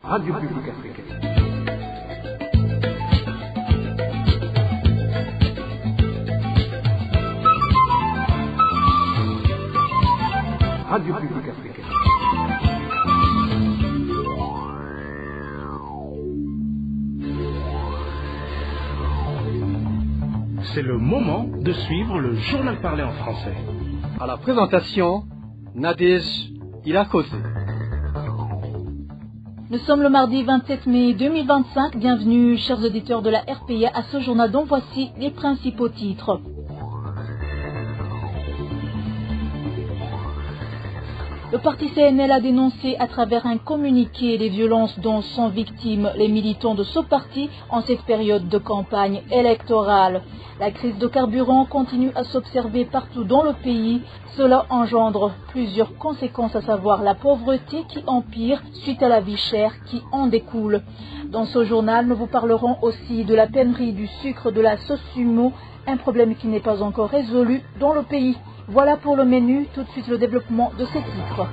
Radio Publique Africaine. Radio Publique Africaine. C'est le moment de suivre le journal parlé en français. À la présentation, Nadège Ilakose. Nous sommes le mardi 27 mai 2025. Bienvenue, chers auditeurs de la RPA, à ce journal dont voici les principaux titres. Le parti CNL a dénoncé à travers un communiqué les violences dont sont victimes les militants de ce parti en cette période de campagne électorale. La crise de carburant continue à s'observer partout dans le pays. Cela engendre plusieurs conséquences, à savoir la pauvreté qui empire suite à la vie chère qui en découle. Dans ce journal, nous vous parlerons aussi de la pénurie du sucre de la Sosumo, un problème qui n'est pas encore résolu dans le pays. Voilà pour le menu, tout de suite le développement de ces titres.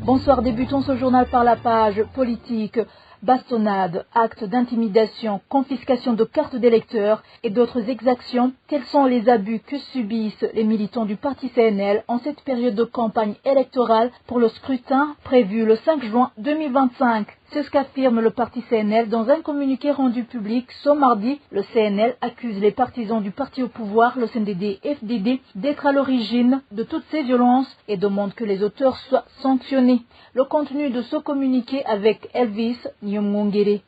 Bonsoir, débutons ce journal par la page politique. Bastonnade, actes d'intimidation, confiscation de cartes d'électeurs et d'autres exactions, tels sont les abus que subissent les militants du parti CNL en cette période de campagne électorale pour le scrutin prévu le 5 juin 2025. C'est ce qu'affirme le parti CNL dans un communiqué rendu public ce mardi. Le CNL accuse les partisans du parti au pouvoir, le CNDD-FDD, d'être à l'origine de toutes ces violences et demande que les auteurs soient sanctionnés. Le contenu de ce communiqué avec Elvis Nyamwongere.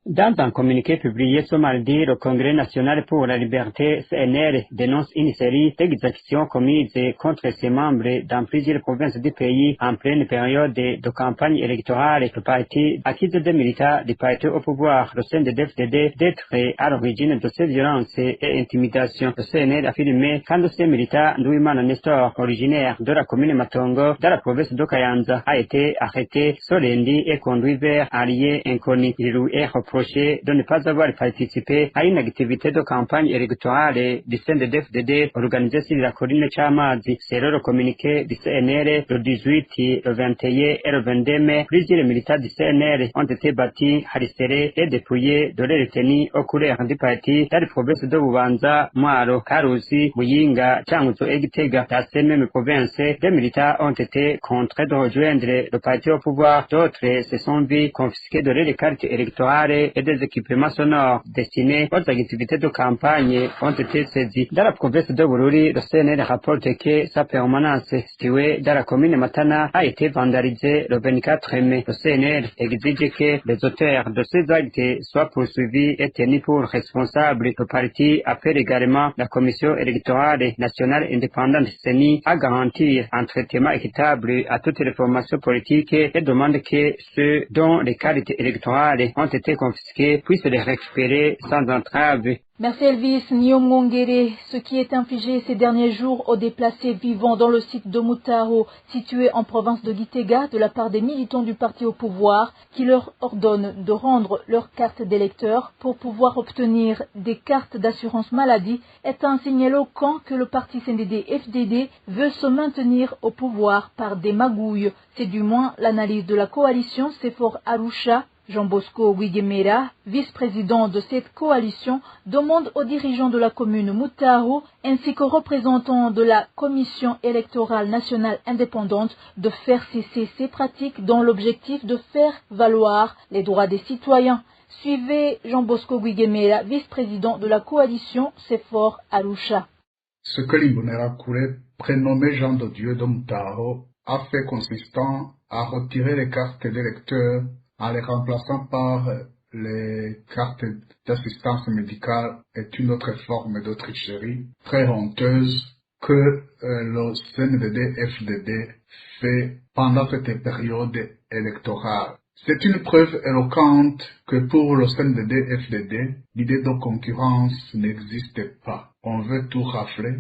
Dans un communiqué publié ce mardi, le Congrès national pour la liberté CNL dénonce une série d'exactions commises contre ses membres dans plusieurs provinces du pays en pleine période de campagne électorale. Le parti accuse des militants du parti au pouvoir, le CNDD-FDD, d'être à l'origine de ces violences et intimidations. Le CNL a affirmé qu'un de ces militants, Douimana Nestor, originaire de la commune Matongo, dans la province de Kayanza, a été arrêté ce lundi et conduit vers un lieu inconnu. Il lui est reproché de ne pas avoir participé à une activité de campagne électorale du CNDD-FDD organisée sur la colline Chamazi. Selon le communiqué du CNL, le 18, le 21 et le 22 mai, plusieurs militants du CNL ont été battus, harcelés et dépouillés de leur tenue aux couleurs du parti dans les provinces de Bubanza, Mwaro, Karusi, Muyinga, Changuzo et Gitega. Dans ces mêmes provinces, des militants ont été contraints de rejoindre le parti au pouvoir. D'autres se sont vus confisquer de leurs cartes électorales et des équipements sonores destinés aux activités de campagne ont été saisis. Dans la province de Bururi, le CNL rapporte que sa permanence située dans la commune Matana a été vandalisée le 24 mai. Le CNL exige que les auteurs de ces actes soient poursuivis et tenus pour responsables. Le parti appelle également la Commission électorale nationale indépendante CENI à garantir un traitement équitable à toutes les formations politiques et demande que ceux dont les cartes électorales ont été confisquées puissent les récupérer sans entrave. Merci Elvis Nyamwongere. Ce qui est infligé ces derniers jours aux déplacés vivant dans le site de Mutaro, situé en province de Gitega, de la part des militants du parti au pouvoir, qui leur ordonnent de rendre leurs cartes d'électeurs pour pouvoir obtenir des cartes d'assurance maladie, est un signe éloquent que le parti CNDD-FDD veut se maintenir au pouvoir par des magouilles. C'est du moins l'analyse de la coalition CEFOR Arusha. Jean Bosco Wigemera, vice-président de cette coalition, demande aux dirigeants de la commune Mutaro ainsi qu'aux représentants de la Commission électorale nationale indépendante de faire cesser ces pratiques dans l'objectif de faire valoir les droits des citoyens. Suivez Jean Bosco Wigemera, vice-président de la coalition CEFOR Arusha. Ce que l'Imbonerakure, prénommé Jean de Dieu de Mutaro, a fait consistant à retirer les cartes d'électeurs en les remplaçant par les cartes d'assistance médicale est une autre forme de tricherie très honteuse que le CNDD-FDD fait pendant cette période électorale. C'est une preuve éloquente que pour le CNDD-FDD, l'idée de concurrence n'existe pas. On veut tout rafler,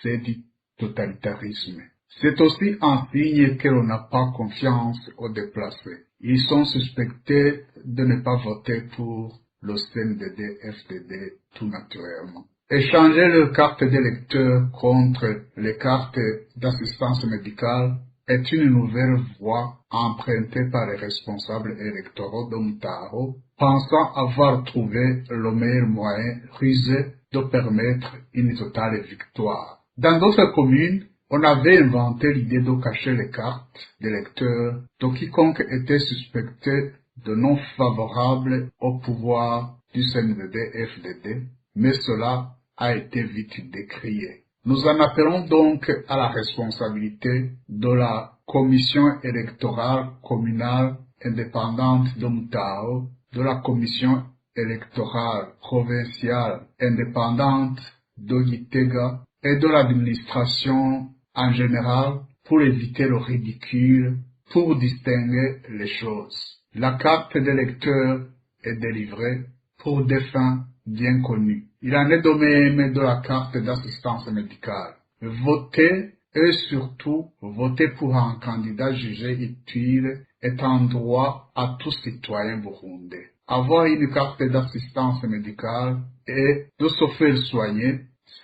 c'est du totalitarisme. C'est aussi un signe que l'on n'a pas confiance aux déplacés. Ils sont suspectés de ne pas voter pour le CNDD-FDD tout naturellement. Échanger leurs cartes d'électeurs contre les cartes d'assistance médicale est une nouvelle voie empruntée par les responsables électoraux de Mutaro, pensant avoir trouvé le meilleur moyen rusé de permettre une totale victoire. Dans d'autres communes, on avait inventé l'idée de cacher les cartes d'électeurs de quiconque était suspecté de non favorable au pouvoir du CNDD-FDD, mais cela a été vite décrié. Nous en appelons donc à la responsabilité de la commission électorale communale indépendante de Mutao, de la commission électorale provinciale indépendante de Gitega et de l'administration en général pour éviter le ridicule, pour distinguer les choses. La carte d'électeur est délivrée pour des fins bien connues. Il en est de même de la carte d'assistance médicale. Voter et surtout voter pour un candidat jugé utile est un droit à tout citoyen burundais. Avoir une carte d'assistance médicale et de se faire soigner,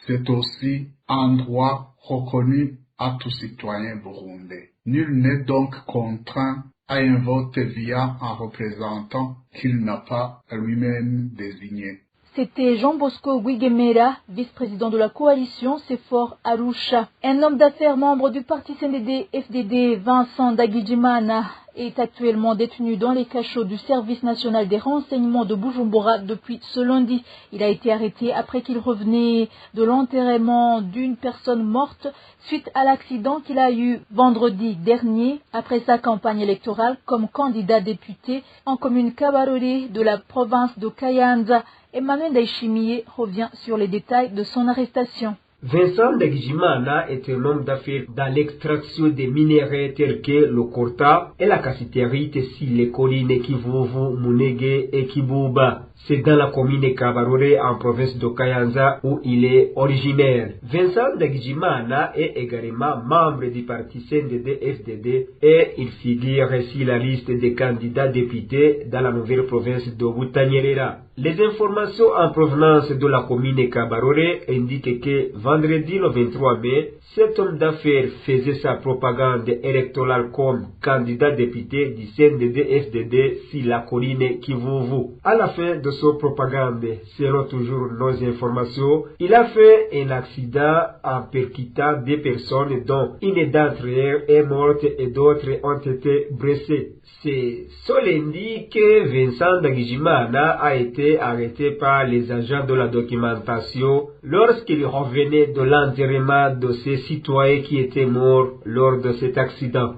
c'est aussi un droit reconnu à tout citoyen burundais. Nul n'est donc contraint à un vote via un représentant qu'il n'a pas lui-même désigné. C'était Jean Bosco Guigemera, vice-président de la coalition CEFOR Arusha. Un homme d'affaires membre du parti CNDD-FDD, Vincent Ndagijimana, est actuellement détenu dans les cachots du Service national des renseignements de Bujumbura depuis ce lundi. Il a été arrêté après qu'il revenait de l'enterrement d'une personne morte suite à l'accident qu'il a eu vendredi dernier après sa campagne électorale comme candidat député en commune Kabarore de la province de Kayanza. Emmanuel Daishimiye revient sur les détails de son arrestation. Vincent Ndagijimana est un homme d'affaires dans l'extraction des minéraux tels que le coltan et la cassiterite sur les collines Kivuvu, Munege et Kibuba. C'est dans la commune Kabarore en province de Kayanza où il est originaire. Vincent Ndagijimana est également membre du parti CNDD-FDD et il figure sur la liste des candidats députés dans la nouvelle province de Butanyerera. Les informations en provenance de la commune Kabarore indiquent que vendredi le 23 mai, cet homme d'affaires faisait sa propagande électorale comme candidat député du CNDD-FDD sur la colline Kivuvu. À la fin de sa propagande, selon toujours nos informations, il a fait un accident en percutant des personnes dont une d'entre elles est morte et d'autres ont été blessées. C'est ce lundi que Vincent Ndagijimana a été arrêté par les agents de la documentation lorsqu'il revenait de l'enterrement de ces citoyens qui étaient morts lors de cet accident.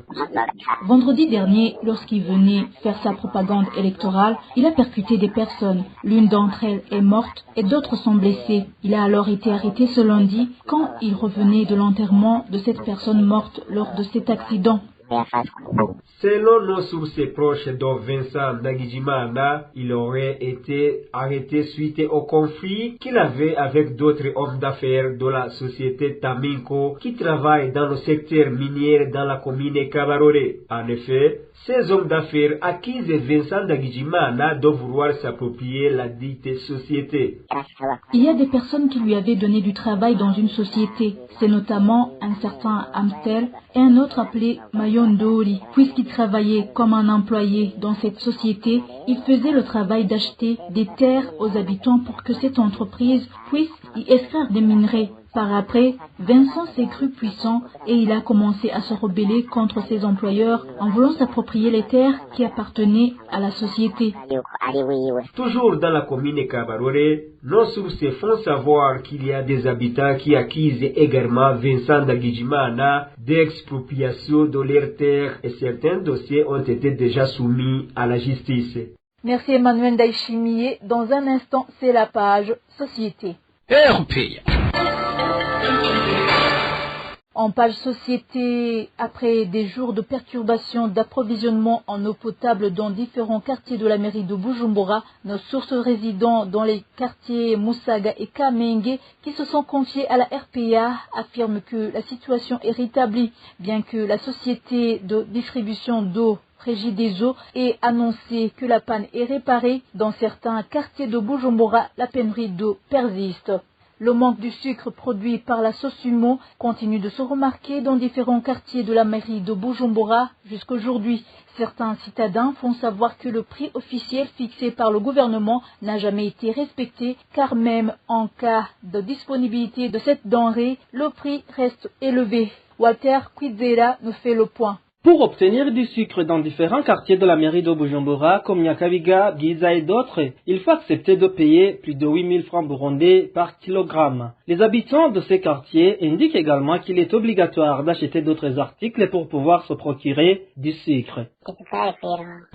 Vendredi dernier, lorsqu'il venait faire sa propagande électorale, il a percuté des personnes. L'une d'entre elles est morte et d'autres sont blessées. Il a alors été arrêté ce lundi quand il revenait de l'enterrement de cette personne morte lors de cet accident. Selon nos sources proches de Vincent Ndagijimana, il aurait été arrêté suite au conflit qu'il avait avec d'autres hommes d'affaires de la société Taminco qui travaillent dans le secteur minier dans la commune Kabarore. En effet, ces hommes d'affaires accusent Vincent Ndagijimana de vouloir s'approprier la dite société. Il y a des personnes qui lui avaient donné du travail dans une société. C'est notamment un certain Amstel et un autre appelé Mayondori. Puisqu'il travaillait comme un employé dans cette société, il faisait le travail d'acheter des terres aux habitants pour que cette entreprise puisse y extraire des minerais. Par après, Vincent s'est cru puissant et il a commencé à se rebeller contre ses employeurs en voulant s'approprier les terres qui appartenaient à la société. Toujours dans la commune Kabarore, nos sources font savoir qu'il y a des habitants qui accusent également Vincent Ndagijimana d'expropriation de leurs terres et certains dossiers ont été déjà soumis à la justice. Merci Emmanuel Daishimiye. Dans un instant, c'est la page Société. En page société, après des jours de perturbations d'approvisionnement en eau potable dans différents quartiers de la mairie de Bujumbura, nos sources résidant dans les quartiers Musaga et Kamenge qui se sont confiés à la RPA affirment que la situation est rétablie, bien que la société de distribution d'eau Regideso ait annoncé que la panne est réparée. Dans certains quartiers de Bujumbura, la pénurie d'eau persiste. Le manque du sucre produit par la Sosumo continue de se remarquer dans différents quartiers de la mairie de Bujumbura jusqu'aujourd'hui. Certains citadins font savoir que le prix officiel fixé par le gouvernement n'a jamais été respecté, car même en cas de disponibilité de cette denrée, le prix reste élevé. Walter Kwizera nous fait le point. Pour obtenir du sucre dans différents quartiers de la mairie de Bujumbura, comme Nyakabiga, Giza et d'autres, il faut accepter de payer plus de 8000 francs burundais par kilogramme. Les habitants de ces quartiers indiquent également qu'il est obligatoire d'acheter d'autres articles pour pouvoir se procurer du sucre.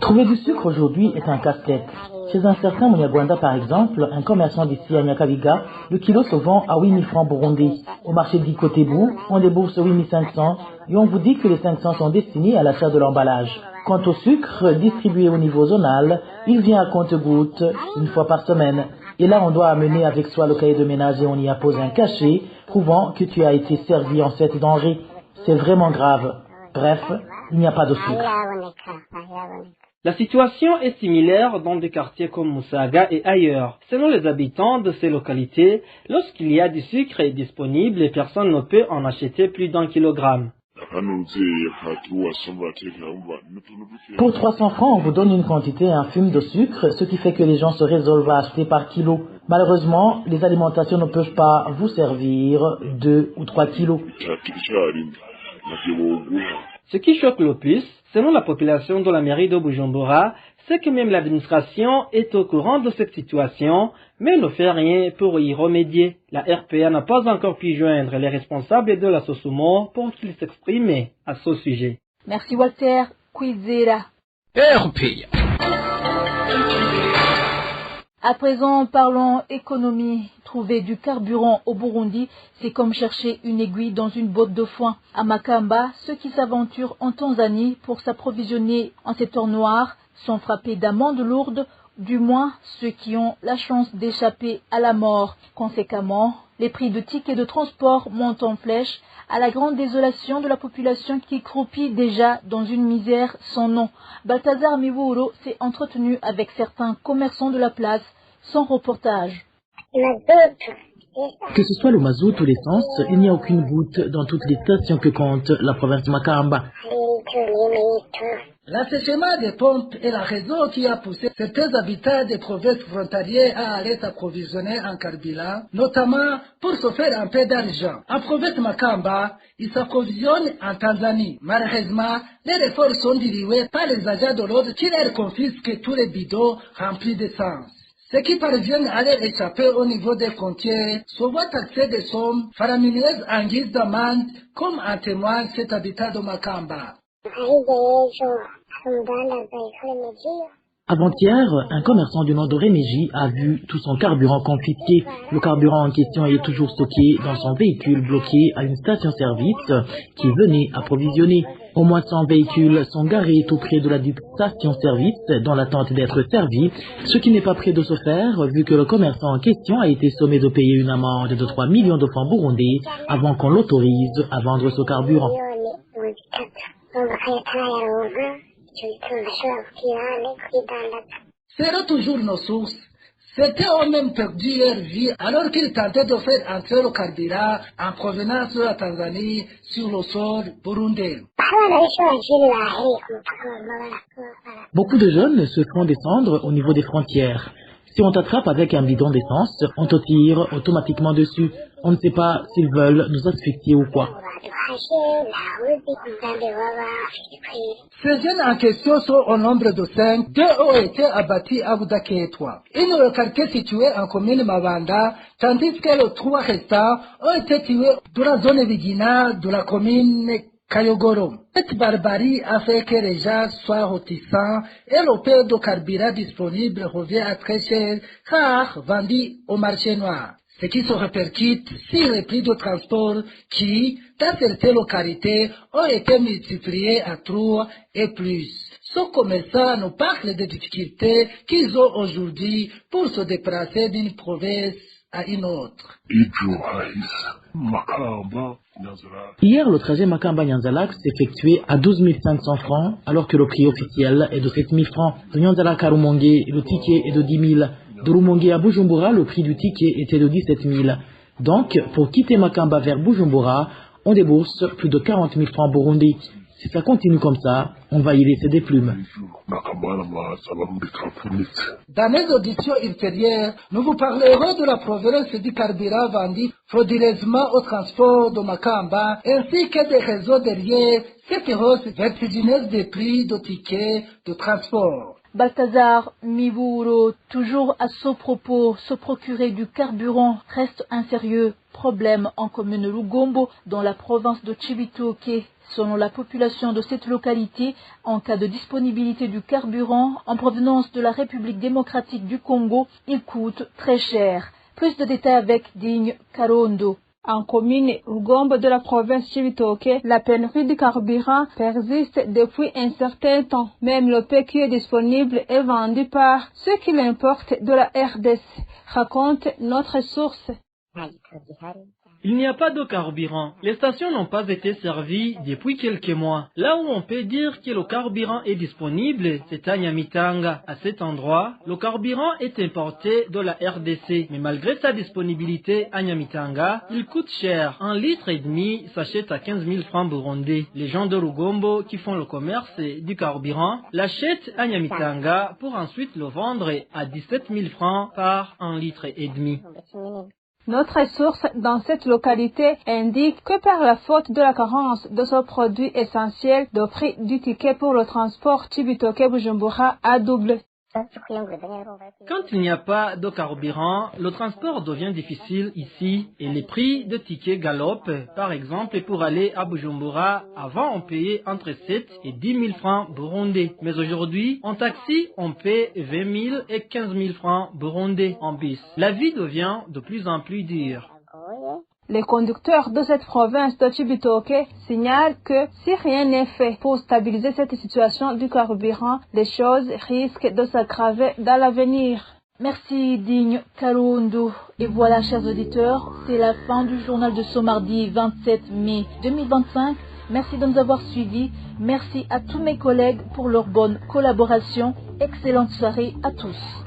Trouver du sucre aujourd'hui est un casse-tête. Chez un certain Munyagwanda par exemple, un commerçant d'ici à Nyakabiga, le kilo se vend à 8000 francs burundais. Au marché d'Ikotebu, on débourse 8500 et on vous dit que les 500 sont destinés à l'achat de l'emballage. Quant au sucre distribué au niveau zonal, il vient à compte-gouttes une fois par semaine. Et là, on doit amener avec soi le cahier de ménage et on y appose un cachet prouvant que tu as été servi en cette denrée. C'est vraiment grave. Bref, il n'y a pas de sucre. La situation est similaire dans des quartiers comme Musaga et ailleurs. Selon les habitants de ces localités, lorsqu'il y a du sucre disponible, personne ne peut en acheter plus d'1 kilogramme. Pour 300 francs, on vous donne une quantité infime de sucre, ce qui fait que les gens se résolvent à acheter par kilo. Malheureusement, les alimentations ne peuvent pas vous servir 2 ou 3 kilos. Ce qui choque le plus, selon la population de la mairie de Bujumbura, c'est que même l'administration est au courant de cette situation, mais ne fait rien pour y remédier. La RPA n'a pas encore pu joindre les responsables de la Sosumo pour qu'ils s'expriment à ce sujet. Merci Walter Kwizera. RPA. À présent, parlons économie. Trouver du carburant au Burundi, c'est comme chercher une aiguille dans une botte de foin. À Makamba, ceux qui s'aventurent en Tanzanie pour s'approvisionner en ces temps noirs sont frappés d'amendes lourdes, du moins ceux qui ont la chance d'échapper à la mort. Conséquemment, les prix de tickets de transport montent en flèche, à la grande désolation de la population qui croupit déjà dans une misère sans nom. Balthazar Miwuro s'est entretenu avec certains commerçants de la place. Son reportage. Que ce soit le mazout ou l'essence, il n'y a aucune goutte dans toutes les stations que compte la province de Makamba. L'assèchement des pompes est la raison qui a poussé certains habitants des provinces frontalières à aller s'approvisionner en carburant, notamment pour se faire un peu d'argent. En province Makamba, ils s'approvisionnent en Tanzanie. Malheureusement, les efforts sont dilués par les agents de l'ordre qui leur confisquent tous les bidons remplis d'essence. Ceux qui parviennent à leur échapper au niveau des frontières se voient taxer des sommes faramineuses en guise d'amende, comme en témoigne cet habitat de Makamba. Avant-hier, un commerçant du nom de Rémégie a vu tout son carburant confisqué. Le carburant en question est toujours stocké dans son véhicule bloqué à une station-service qui venait approvisionner. Au moins 100 véhicules sont garés tout près de la dite station-service dans l'attente d'être servis, ce qui n'est pas près de se faire vu que le commerçant en question a été sommé de payer une amende de 3 millions de francs burundais avant qu'on l'autorise à vendre ce carburant. Selon toujours nos sources, certains ont même perdu leur vie alors qu'ils tentaient de faire entrer le carburant en provenance de la Tanzanie sur le sol burundais. Beaucoup de jeunes se font descendre au niveau des frontières. Si on t'attrape avec un bidon d'essence, on te tire automatiquement dessus. On ne sait pas s'ils veulent nous asphyxier ou quoi. Ces jeunes en question sont au nombre de 5. 2 ont été abattus à Boudake et 3. Une localité située en commune Mabanda, tandis que les 3 restants ont été tués dans la zone Vigina de la commune Kayogoro. Cette barbarie a fait que les gens soient réticents et le prix de carburant disponible revient à très cher car vendu au marché noir. Ce qui se répercute sur les prix de transport qui, dans certaines localités, ont été multipliés à 3 et plus. Ce commerçant nous parle des difficultés qu'ils ont aujourd'hui pour se déplacer d'une province à une autre. Hier, le trajet Makamba-Nyanzalak s'effectuait à 12 500 francs, alors que le prix officiel est de 7 000 francs. De Nyanzalak à Rumongue, le ticket est de 10 000. De Rumongue à Bujumbura, le prix du ticket était de 17 000. Donc, pour quitter Makamba vers Bujumbura, on débourse plus de 40 000 francs burundais. Si ça continue comme ça, on va y laisser des plumes. Dans les auditions ultérieures, nous vous parlerons de la provenance du carburant vendu frauduleusement au transport de Makamba, ainsi que des réseaux derrière cette hausse vertigineuse des prix de tickets de transport. Balthazar Miburo, toujours à ce propos, se procurer du carburant reste un sérieux problème en commune Lugombo, dans la province de Cibitoke. Selon la population de cette localité, en cas de disponibilité du carburant en provenance de la République démocratique du Congo, il coûte très cher. Plus de détails avec Digne Karondo. En commune Lugombo de la province Cibitoke, la pénurie de carburant persiste depuis un certain temps. Même le peu qui est disponible est vendu par ceux qui l'importent de la RDC, raconte notre source. Il n'y a pas de carburant. Les stations n'ont pas été servies depuis quelques mois. Là où on peut dire que le carburant est disponible, c'est à Nyamitanga. À cet endroit, le carburant est importé de la RDC. Mais malgré sa disponibilité à Nyamitanga, il coûte cher. 1,5 litre s'achète à 15 000 francs burundais. Les gens de Lugombo qui font le commerce du carburant l'achètent à Nyamitanga pour ensuite le vendre à 17 000 francs par 1,5 litre. Notre source dans cette localité indique que par la faute de la carence de ce produit essentiel, le prix du ticket pour le transport Cibitoke-Bujumbura a doublé. Quand il n'y a pas de carburant, le transport devient difficile ici et les prix de tickets galopent. Par exemple, pour aller à Bujumbura, avant on payait entre 7 et 10 000 francs burundais. Mais aujourd'hui, en taxi, on paie 20 000 et 15 000 francs burundais en bus. La vie devient de plus en plus dure. Les conducteurs de cette province de Cibitoke signalent que si rien n'est fait pour stabiliser cette situation du carburant, les choses risquent de s'aggraver dans l'avenir. Merci Digne Karondo. Et voilà, chers auditeurs, c'est la fin du journal de ce mardi 27 mai 2025. Merci de nous avoir suivis. Merci à tous mes collègues pour leur bonne collaboration. Excellente soirée à tous.